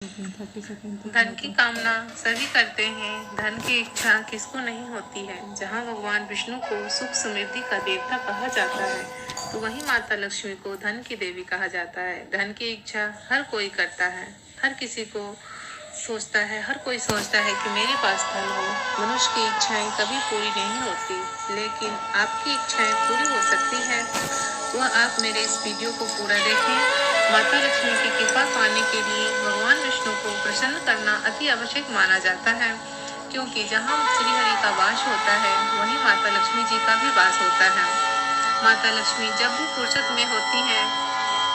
धन की कामना सभी करते हैं, धन की इच्छा किसको नहीं होती है। जहाँ भगवान विष्णु को सुख समृद्धि का देवता कहा जाता है, तो वहीं माता लक्ष्मी को धन की देवी कहा जाता है। धन की इच्छा हर कोई करता है, हर किसी को सोचता है, हर कोई सोचता है कि मेरे पास धन हो। मनुष्य की इच्छाएं कभी पूरी नहीं होती, लेकिन आपकी इच्छाएं पूरी हो सकती है। वह आप मेरे इस वीडियो को पूरा देखें। माता लक्ष्मी की कृपा पाने के लिए भगवान विष्णु को प्रसन्न करना अति आवश्यक माना जाता है, क्योंकि जहाँ श्री हरि का वास होता है, वहीं माता लक्ष्मी जी का भी वास होता है। माता लक्ष्मी जब भी फुर्सत में होती हैं,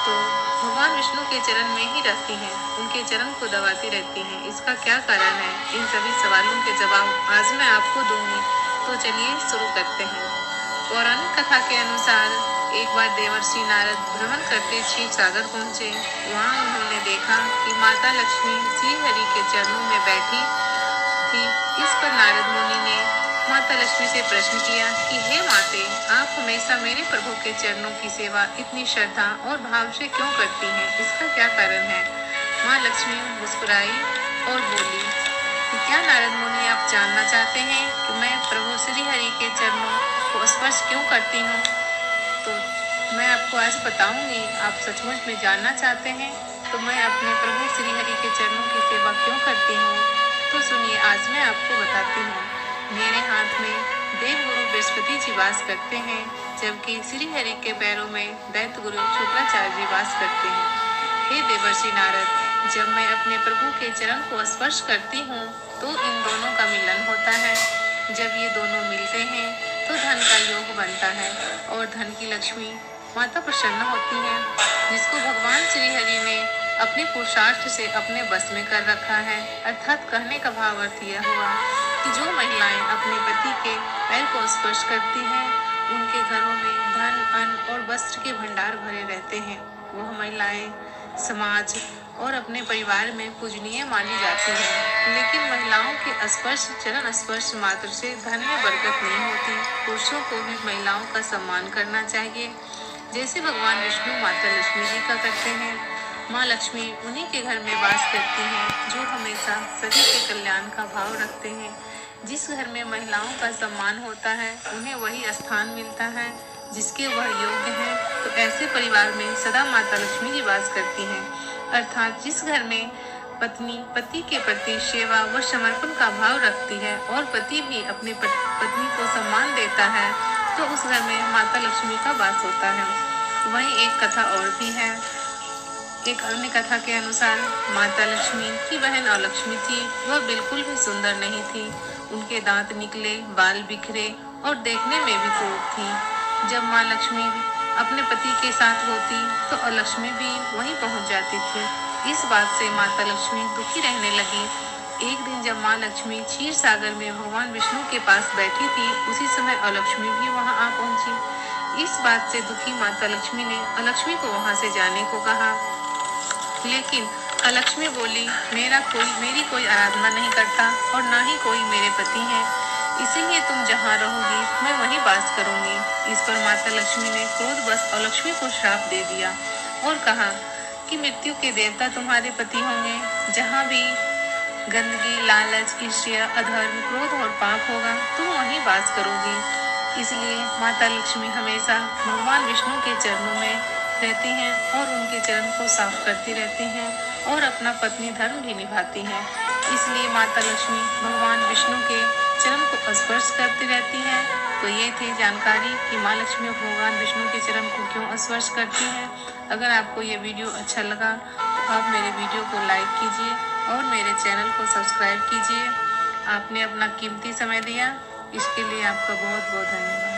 तो भगवान विष्णु के चरण में ही रहती हैं, उनके चरण को दबाती रहती हैं। इसका क्या कारण है, इन सभी सवालों के जवाब आज मैं आपको दूंगी। तो चलिए शुरू करते हैं। पौराणिक कथा के अनुसार एक बार देवर्षि नारद भ्रमण करते क्षीर सागर पहुँचे। वहाँ उन्होंने देखा कि माता लक्ष्मी श्री हरि के चरणों में बैठी थी। इस पर नारद मुनि ने माता लक्ष्मी से प्रश्न किया कि हे माते, आप हमेशा मेरे प्रभु के चरणों की सेवा इतनी श्रद्धा और भाव से क्यों करती हैं? इसका क्या कारण है? माँ लक्ष्मी मुस्कुराई और बोली कि क्या नारद मुनि, आप जानना चाहते हैं कि मैं प्रभु श्री हरि के चरणों को स्पर्श क्यों करती हूँ? तो मैं आपको आज बताऊंगी। आप सचमुच में जानना चाहते हैं तो मैं अपने प्रभु श्री हरि के चरणों की सेवा क्यों करती हूँ? तो सुनिए, आज मैं आपको बताती हूँ। मेरे हाथ में देवगुरु बृहस्पति जी वास करते हैं, जबकि श्री हरि के पैरों में दैत्य गुरु शुक्राचार्य जी वास करते हैं। हे देवर्षि नारद, जब मैं अपने प्रभु के चरण को स्पर्श करती हूँ तो इन दोनों का मिलन होता है। जब ये दोनों मिलते हैं तो धन का योग बनता है और धन की लक्ष्मी माता प्रसन्न होती है, जिसको भगवान श्री हरि ने अपने पुरुषार्थ से अपने बस में कर रखा है। अर्थात कहने का भाव अर्थ यह हुआ कि जो महिलाएं अपने पति के पैर को स्पर्श करती हैं, उनके घरों में धन, अन्न और वस्त्र के भंडार भरे रहते हैं। वह महिलाएं समाज और अपने परिवार में पूजनीय मानी जाती है। लेकिन महिलाओं के स्पर्श, चरण स्पर्श मात्र से धन में बरकत नहीं होती। पुरुषों को भी महिलाओं का सम्मान करना चाहिए, जैसे भगवान विष्णु माता लक्ष्मी जी का करते हैं। माँ लक्ष्मी उन्हीं के घर में वास करती हैं जो हमेशा सभी के कल्याण का भाव रखते हैं। जिस घर में महिलाओं का सम्मान होता है, उन्हें वही स्थान मिलता है जिसके वह योग्य हैं। तो ऐसे परिवार में सदा माता लक्ष्मी जी वास करती हैं। अर्थात जिस घर में पत्नी पति के प्रति सेवा व समर्पण का भाव रखती है और पति भी अपनी पत्नी को सम्मान देता है, तो उस घर में माता लक्ष्मी का वास होता है। वहीं एक कथा और भी है। एक अन्य कथा के अनुसार माता लक्ष्मी की बहन अलक्ष्मी थी। वह बिल्कुल भी सुंदर नहीं थी। उनके दांत निकले, बाल बिखरे और देखने में भी क्रूर थी। जब माँ लक्ष्मी अपने पति के साथ होती तो अलक्ष्मी भी वहीं पहुंच जाती थी। इस बात से माता लक्ष्मी दुखी रहने लगी। एक दिन जब माँ लक्ष्मी क्षीर सागर में भगवान विष्णु के पास बैठी थी, उसी समय अलक्ष्मी भी वहां आ पहुंची। इस बात से दुखी माता लक्ष्मी ने अलक्ष्मी को वहां से जाने को कहा, लेकिन अलक्ष्मी बोली, मेरी कोई आराधना नहीं करता और ना ही कोई मेरे पति है, इसीलिए तुम जहाँ रहोगी मैं वहीं वास करूंगी। इस पर माता लक्ष्मी ने क्रोधवश अलक्ष्मी को श्राप दे दिया और कहा कि मृत्यु के देवता तुम्हारे पति होंगे। जहाँ भी गंदगी, लालच, ईर्ष्या, अधर्म, क्रोध और पाप होगा, तुम वहीं वास करोगी। इसलिए माता लक्ष्मी हमेशा भगवान विष्णु के चरणों में रहती हैं और उनके चरण को साफ करती रहती हैं और अपना पत्नी धर्म भी निभाती हैं। इसलिए माता लक्ष्मी भगवान विष्णु के चरण को स्पर्श करती रहती हैं। तो ये थी जानकारी कि माँ लक्ष्मी भगवान विष्णु के चरण को क्यों स्पर्श करती हैं। अगर आपको ये वीडियो अच्छा लगा तो आप मेरे वीडियो को लाइक कीजिए और मेरे चैनल को सब्सक्राइब कीजिए। आपने अपना कीमती समय दिया, इसके लिए आपका बहुत बहुत धन्यवाद।